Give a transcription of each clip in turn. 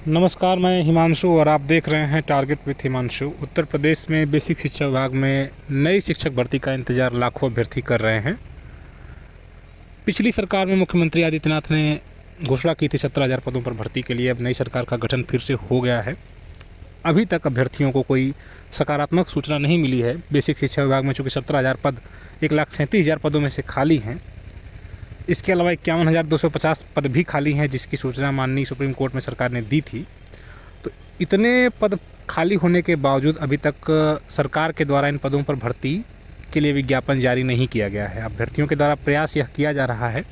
नमस्कार, मैं हिमांशु और आप देख रहे हैं टारगेट विथ हिमांशु। उत्तर प्रदेश में बेसिक शिक्षा विभाग में नई शिक्षक भर्ती का इंतजार लाखों अभ्यर्थी कर रहे हैं। पिछली सरकार में मुख्यमंत्री आदित्यनाथ ने घोषणा की थी 17,000 पदों पर भर्ती के लिए। अब नई सरकार का गठन फिर से हो गया है। अभी तक अभ्यर्थियों को कोई सकारात्मक सूचना नहीं मिली है। बेसिक शिक्षा विभाग में चूँकि 17,000 पद 1,37,000 पदों में से खाली हैं। इसके अलावा 51,250 पद भी खाली हैं, जिसकी सूचना माननीय सुप्रीम कोर्ट में सरकार ने दी थी। तो इतने पद खाली होने के बावजूद अभी तक सरकार के द्वारा इन पदों पर भर्ती के लिए विज्ञापन जारी नहीं किया गया है। अभ्यर्थियों के द्वारा प्रयास यह किया जा रहा है।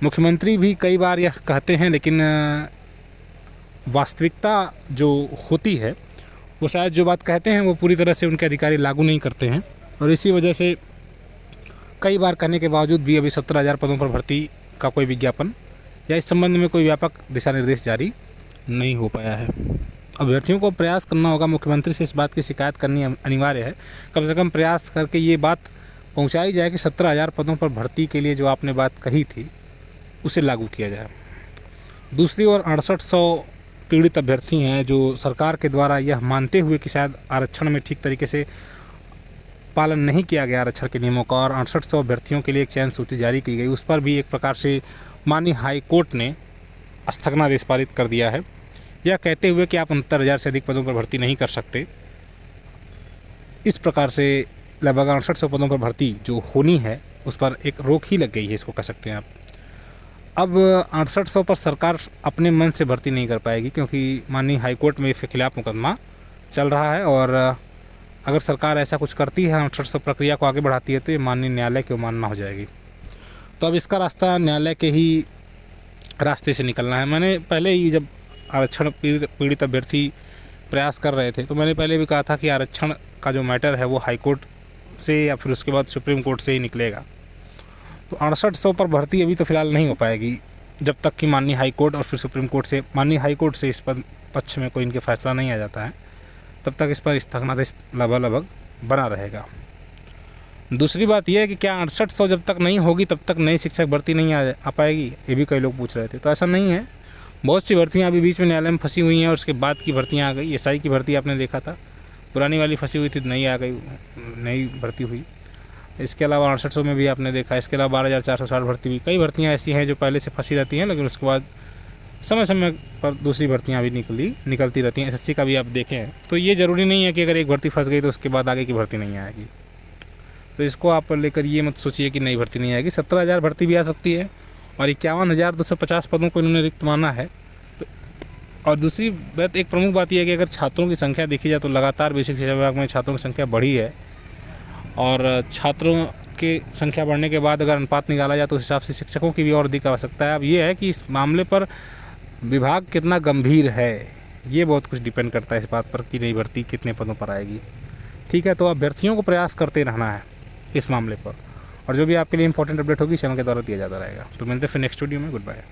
मुख्यमंत्री भी कई बार यह कहते हैं, लेकिन वास्तविकता जो होती है वो शायद जो बात कहते हैं वो पूरी तरह से उनके अधिकारी लागू नहीं करते हैं। और इसी वजह से कई बार कहने के बावजूद भी अभी 17,000 पदों पर भर्ती का कोई विज्ञापन या इस संबंध में कोई व्यापक दिशा निर्देश जारी नहीं हो पाया है। अभ्यर्थियों को प्रयास करना होगा, मुख्यमंत्री से इस बात की शिकायत करनी अनिवार्य है। कम से कम प्रयास करके ये बात पहुंचाई जाए कि 17,000 पदों पर भर्ती के लिए जो आपने बात कही थी उसे लागू किया जाए। दूसरी ओर 6800 पीड़ित अभ्यर्थी हैं जो सरकार के द्वारा यह मानते हुए कि शायद आरक्षण में ठीक तरीके से पालन नहीं किया गया आरक्षण के नियमों का, और 6800 अभ्यर्थियों के लिए एक चयन सूची जारी की गई। उस पर भी एक प्रकार से माननीय हाई कोर्ट ने स्थगनादेश पारित कर दिया है, यह कहते हुए कि आप 69,000 से अधिक पदों पर भर्ती नहीं कर सकते। इस प्रकार से लगभग 6800 पदों पर भर्ती जो होनी है उस पर एक रोक ही लग गई है, इसको कह सकते हैं आप। अब 6800 पर सरकार अपने मन से भर्ती नहीं कर पाएगी, क्योंकि माननीय हाई कोर्ट में इसके खिलाफ मुकदमा चल रहा है। और अगर सरकार ऐसा कुछ करती है, 6800 प्रक्रिया को आगे बढ़ाती है, तो ये माननीय न्यायालय की अवमानना हो जाएगी। तो अब इसका रास्ता न्यायालय के ही रास्ते से निकलना है। मैंने पहले ही जब आरक्षण पीड़ित अभ्यर्थी प्रयास कर रहे थे तो मैंने पहले भी कहा था कि आरक्षण का जो मैटर है वो हाई कोर्ट से या फिर उसके बाद सुप्रीम कोर्ट से ही निकलेगा। तो 6800 पर भर्ती अभी तो फिलहाल नहीं हो पाएगी जब तक कि माननीय हाई कोर्ट और फिर सुप्रीम कोर्ट से, माननीय हाई कोर्ट से इस पक्ष में कोई इनके फैसला नहीं आ जाता है, तब तक इस पर स्थगनादेश लगभग बना रहेगा। दूसरी बात यह है कि क्या 6800 जब तक नहीं होगी तब तक नई शिक्षक भर्ती नहीं आ पाएगी, ये भी कई लोग पूछ रहे थे। तो ऐसा नहीं है। बहुत सी भर्तियां अभी बीच में न्यायालय में फंसी हुई हैं और उसके बाद की भर्तियां आ गई। एसआई की भर्ती आपने देखा था, पुरानी वाली फंसी हुई थी, नई आ गई, नई भर्ती हुई। इसके अलावा 6800 में भी आपने देखा। इसके अलावा 12,460 भर्ती हुई। कई भर्तियाँ ऐसी हैं जो पहले से फंसी रहती हैं, लेकिन उसके बाद समय समय पर दूसरी भर्तियां भी निकलती रहती हैं। एसएससी का भी आप देखें तो ये ज़रूरी नहीं है कि अगर एक भर्ती फंस गई तो उसके बाद आगे की भर्ती नहीं आएगी। तो इसको आप लेकर ये मत सोचिए कि नई भर्ती नहीं आएगी। 17,000 भर्ती भी आ सकती है और 51,250 पदों को इन्होंने रिक्त माना है। तो और दूसरी बात, एक प्रमुख बात यह है कि अगर छात्रों की संख्या देखी जाए तो लगातार बेसिक शिक्षा विभाग में छात्रों की संख्या बढ़ी है, और छात्रों की संख्या बढ़ने के बाद अगर अनुपात निकाला जाए तो उस हिसाब से शिक्षकों की भी और अधिक आवश्यकता है। अब ये है कि इस मामले पर विभाग कितना गंभीर है, ये बहुत कुछ डिपेंड करता है इस बात पर कि नई भर्ती कितने पदों पर आएगी। ठीक है, तो अभ्यर्थियों को प्रयास करते रहना है इस मामले पर, और जो भी आपके लिए इंपॉर्टेंट अपडेट होगी चैनल के द्वारा दिया जाता रहेगा। तो मिलते हैं फिर नेक्स्ट वीडियो में। Good bye.